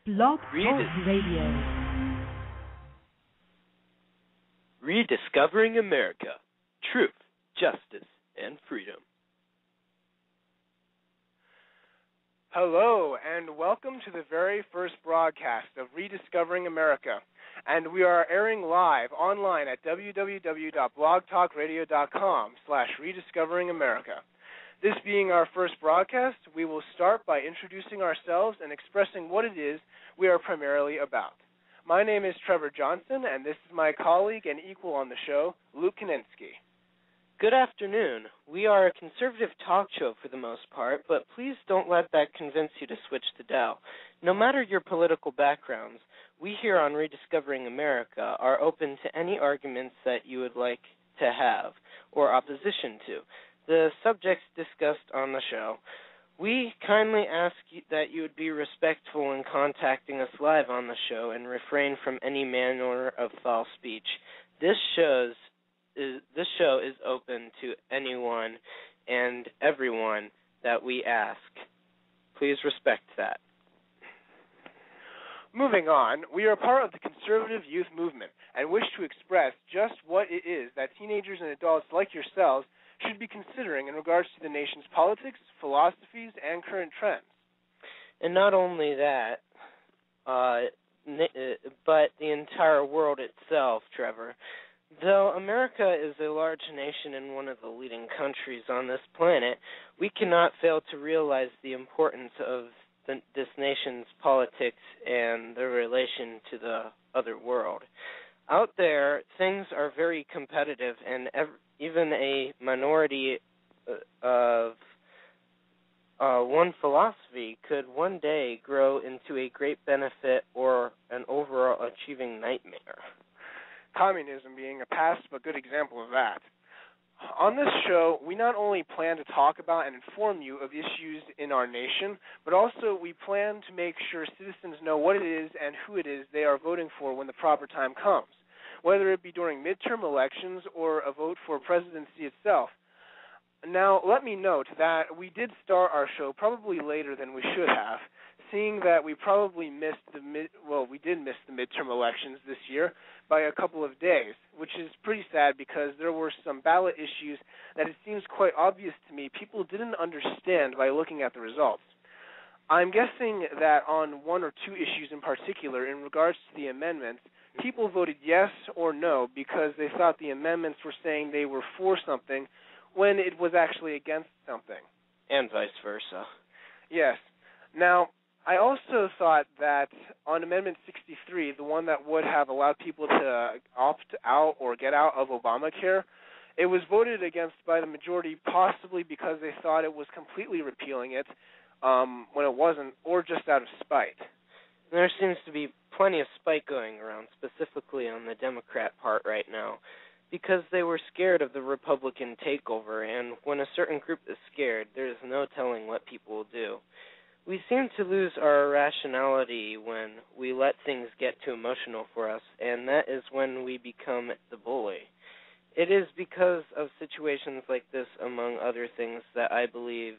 Blog Talk Radio. Rediscovering America. Truth, justice, and freedom. Hello, and welcome to the very first broadcast of Rediscovering America. And we are airing live online at www.blogtalkradio.com/rediscoveringamerica. This being our first broadcast, we will start by introducing ourselves and expressing what it is we are primarily about. My name is Trevor Johnson, and this is my colleague and equal on the show, Luke Kaninsky. Good afternoon. We are a conservative talk show for the most part, but please don't let that convince you to switch the dial. No matter your political backgrounds, we here on Rediscovering America are open to any arguments that you would like to have or opposition to the subjects discussed on the show. We kindly ask that you would be respectful in contacting us live on the show and refrain from any manner of foul speech. This show is open to anyone and everyone that we ask. Please respect that. Moving on, we are part of the conservative youth movement and wish to express just what it is that teenagers and adults like yourselves should be considering in regards to the nation's politics, philosophies, and current trends. And not only that, but the entire world itself, Trevor. Though America is a large nation and one of the leading countries on this planet, we cannot fail to realize the importance of this nation's politics and their relation to the other world. Out there, things are very competitive, and even a minority of one philosophy could one day grow into a great benefit or an overall achieving nightmare. Communism being a past but good example of that. On this show, we not only plan to talk about and inform you of issues in our nation, but also we plan to make sure citizens know what it is and who it is they are voting for when the proper time comes, whether it be during midterm elections or a vote for presidency itself. Now, let me note that we did start our show probably later than we should have, seeing that we probably missed we did miss the midterm elections this year by a couple of days, which is pretty sad because there were some ballot issues that it seems quite obvious to me people didn't understand by looking at the results. I'm guessing that on one or two issues in particular, in regards to the amendments, people voted yes or no because they thought the amendments were saying they were for something when it was actually against something. And vice versa. Yes. Now, I also thought that on Amendment 63, the one that would have allowed people to opt out or get out of Obamacare, it was voted against by the majority possibly because they thought it was completely repealing it when it wasn't, or just out of spite. There seems to be plenty of spite going around, specifically on the Democrat part right now, because they were scared of the Republican takeover, and when a certain group is scared, there's no telling what people will do. We seem to lose our rationality when we let things get too emotional for us, and that is when we become the bully. It is because of situations like this, among other things, that I believe,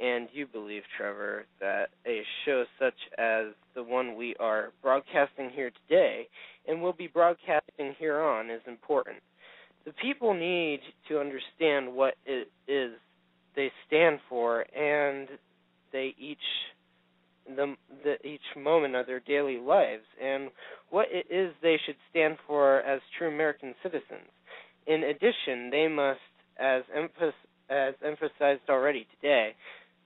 and you believe, Trevor, that a show such as the one we are broadcasting here today and will be broadcasting here on is important. The people need to understand what it is they stand for, and they each moment of their daily lives, and what it is they should stand for as true American citizens. In addition, they must, as emphasized already today,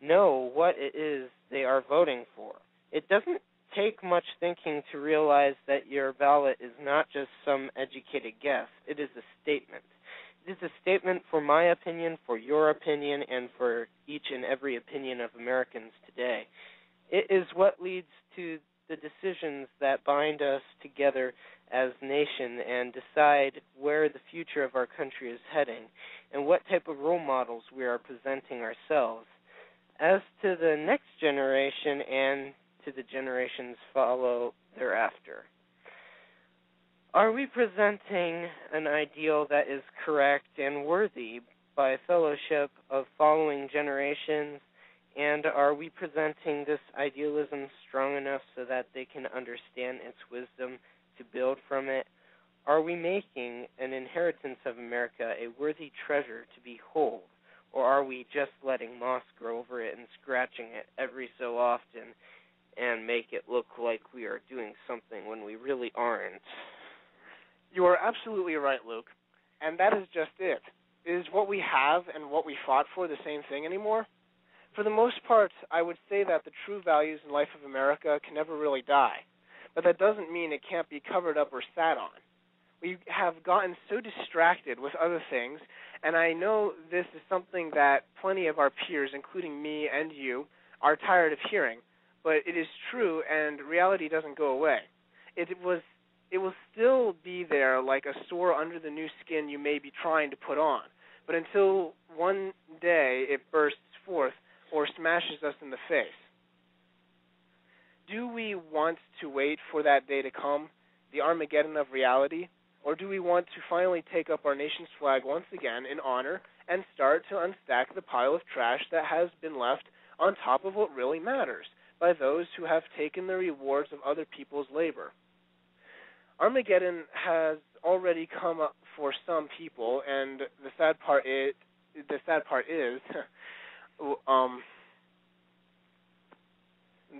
know what it is they are voting for. It doesn't take much thinking to realize that your ballot is not just some educated guess. It is a statement. It is a statement for my opinion, for your opinion, and for each and every opinion of Americans today. It is what leads to the decisions that bind us together as a nation and decide where the future of our country is heading and what type of role models we are presenting ourselves. As to the next generation and to the generations follow thereafter. Are we presenting an ideal that is correct and worthy by fellowship of following generations And are we presenting this idealism strong enough so that they can understand its wisdom to build from it? Are we making an inheritance of America a worthy treasure to behold, or are we just letting moss grow over it and scratching it every so often and make it look like we are doing something when we really aren't? You are absolutely right, Luke, and that is just it. Is what we have and what we fought for the same thing anymore? For the most part, I would say that the true values in life of America can never really die, but that doesn't mean it can't be covered up or sat on. We have gotten so distracted with other things, and I know this is something that plenty of our peers, including me and you, are tired of hearing, but it is true, and reality doesn't go away. It will still be there like a sore under the new skin you may be trying to put on, but until one day it bursts forth or smashes us in the face. Do we want to wait for that day to come, the Armageddon of reality, or do we want to finally take up our nation's flag once again in honor and start to unstack the pile of trash that has been left on top of what really matters by those who have taken the rewards of other people's labor? Armageddon has already come up for some people, and the sad part is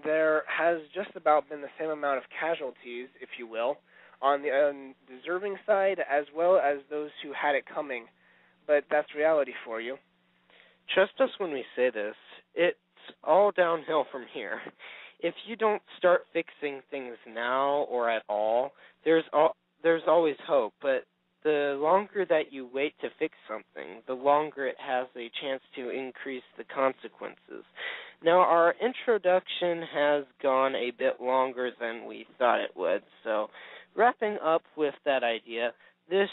there has just about been the same amount of casualties, if you will, on the undeserving side as well as those who had it coming. But that's reality for you. Trust us when we say this. It's all downhill from here. If you don't start fixing things now or at all, there's always hope, but the longer that you wait to fix something, the longer it has a chance to increase the consequences. Now, our introduction has gone a bit longer than we thought it would, so wrapping up with that idea, this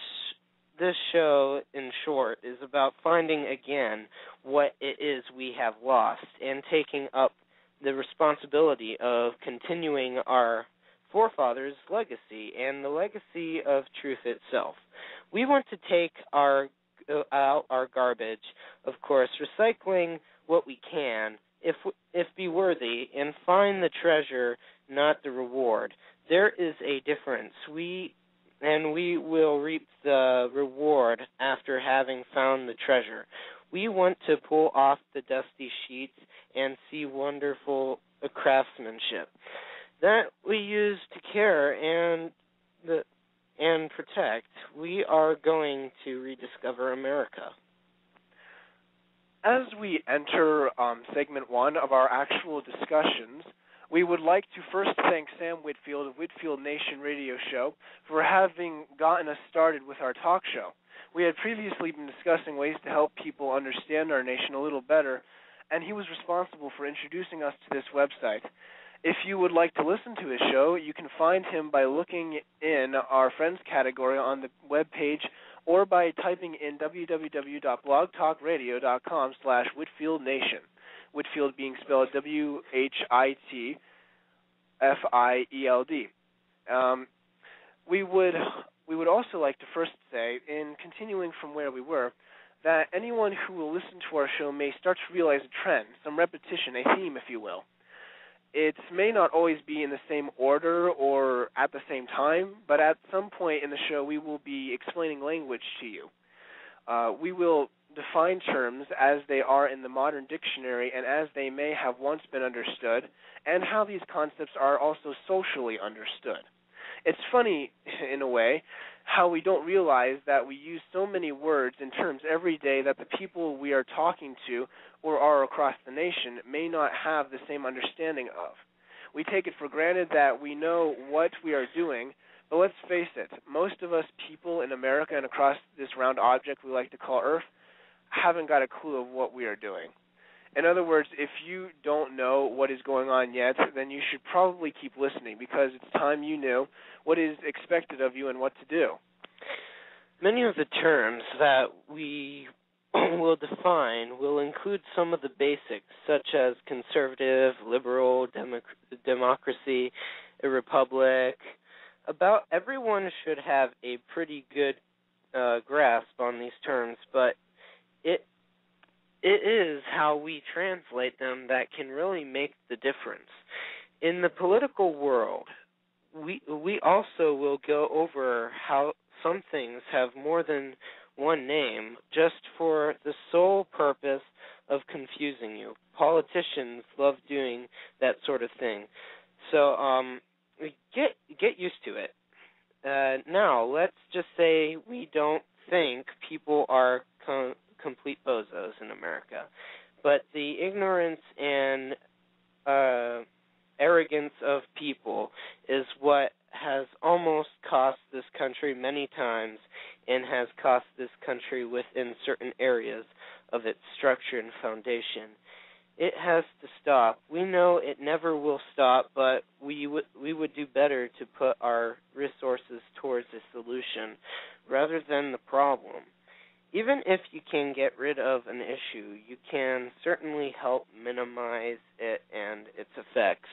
show, in short, is about finding again what it is we have lost and taking up the responsibility of continuing our forefathers' legacy and the legacy of truth itself. We want to take out our garbage, of course, recycling what we can, if be worthy, and find the treasure, not the reward. There is a difference. We will reap the reward after having found the treasure. We want to pull off the dusty sheets and see wonderful craftsmanship that we use to care and protect. We are going to rediscover America. As we enter segment 1 of our actual discussions, we would like to first thank Sam Whitfield of Whitfield Nation Radio Show for having gotten us started with our talk show. We had previously been discussing ways to help people understand our nation a little better, and he was responsible for introducing us to this website. If you would like to listen to his show, you can find him by looking in our Friends category on the webpage or by typing in www.blogtalkradio.com/Whitfield Nation, Whitfield being spelled WHITFIELD. We would also like to first say, in continuing from where we were, that anyone who will listen to our show may start to realize a trend, some repetition, a theme, if you will. It may not always be in the same order or at the same time, but at some point in the show we will be explaining language to you. We will define terms as they are in the modern dictionary and as they may have once been understood, and how these concepts are also socially understood. It's funny, in a way, how we don't realize that we use so many words and terms every day that the people we are talking to or are across the nation may not have the same understanding of. We take it for granted that we know what we are doing, but let's face it, most of us people in America and across this round object we like to call Earth haven't got a clue of what we are doing. In other words, if you don't know what is going on yet, then you should probably keep listening, because it's time you knew what is expected of you and what to do. Many of the terms that we will define will include some of the basics, such as conservative, liberal, democracy, a republic. About everyone should have a pretty good grasp on these terms, but it is how we translate them that can really make the difference. In the political world, we also will go over how some things have more than one name just for the sole purpose of confusing you. Politicians love doing that sort of thing. So get used to it. Now, let's just say we don't think people are complete bozos in America, but the ignorance and arrogance of people is what has almost cost this country many times and has cost this country within certain areas of its structure and foundation. It has to stop. We know it never will stop, but we would do better to put our resources towards a solution rather than the problem. Even if you can get rid of an issue, you can certainly help minimize it and its effects.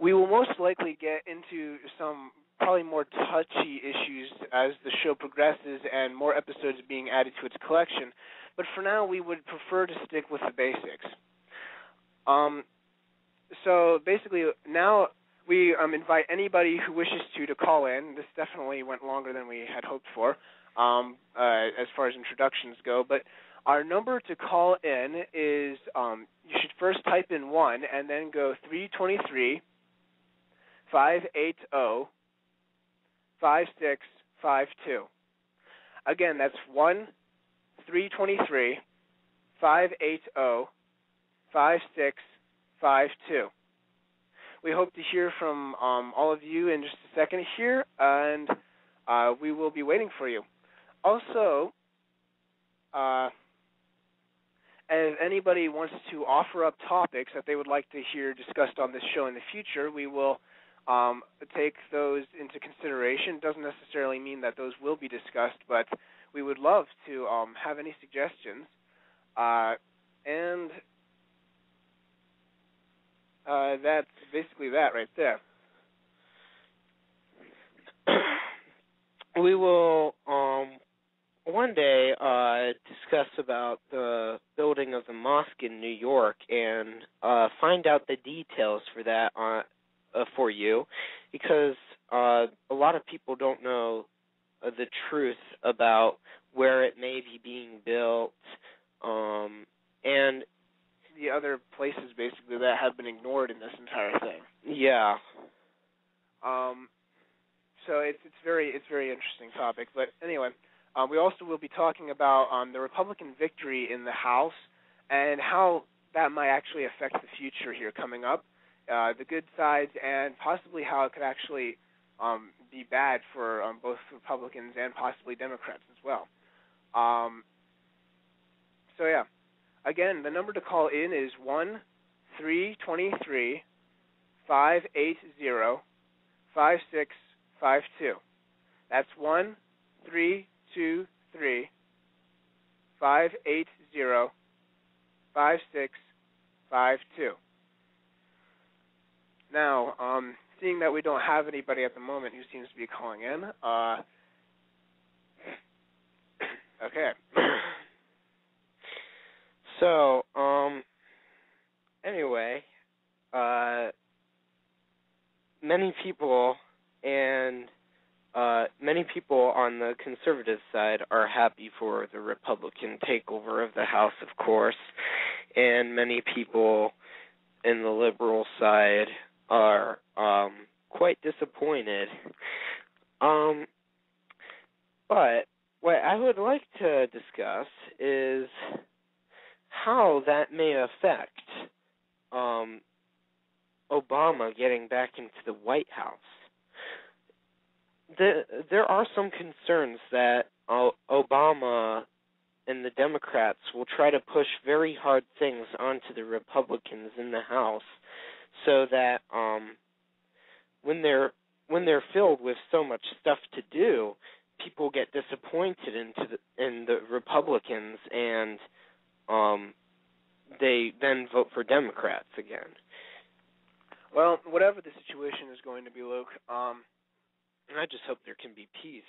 We will most likely get into some probably more touchy issues as the show progresses and more episodes being added to its collection, but for now we would prefer to stick with the basics. So basically now we invite anybody who wishes to call in. This definitely went longer than we had hoped for as far as introductions go, but our number to call in is, you should first type in 1 and then go 323-580-5652. Again, that's 1-323-580-5652. We hope to hear from all of you in just a second here, and we will be waiting for you. Also, if anybody wants to offer up topics that they would like to hear discussed on this show in the future, we will take those into consideration. It doesn't necessarily mean that those will be discussed, but we would love to have any suggestions. And that's basically that right there. We will one day discuss about the building of the mosque in New York and find out the details for that for you, because a lot of people don't know the truth about where it may be being built and the other places basically that have been ignored in this entire thing. Yeah. So it's very interesting topic. But anyway, we also will be talking about the Republican victory in the House and how that might actually affect the future here coming up, the good sides, and possibly how it could actually be bad for both Republicans and possibly Democrats as well. So yeah, again, the number to call in is 1-323-580-5652. That's 1-323-580-5652. Now, seeing that we don't have anybody at the moment who seems to be calling in, okay. So, anyway, many people on the conservative side are happy for the Republican takeover of the House, of course, and many people in the liberal side are quite disappointed. But what I would like to discuss is how that may affect Obama getting back into the White House. There are some concerns that Obama and the Democrats will try to push very hard things onto the Republicans in the House, so that when they're filled with so much stuff to do, people get disappointed in the Republicans, and they then vote for Democrats again. Well, whatever the situation is going to be, Luke, I just hope there can be peace.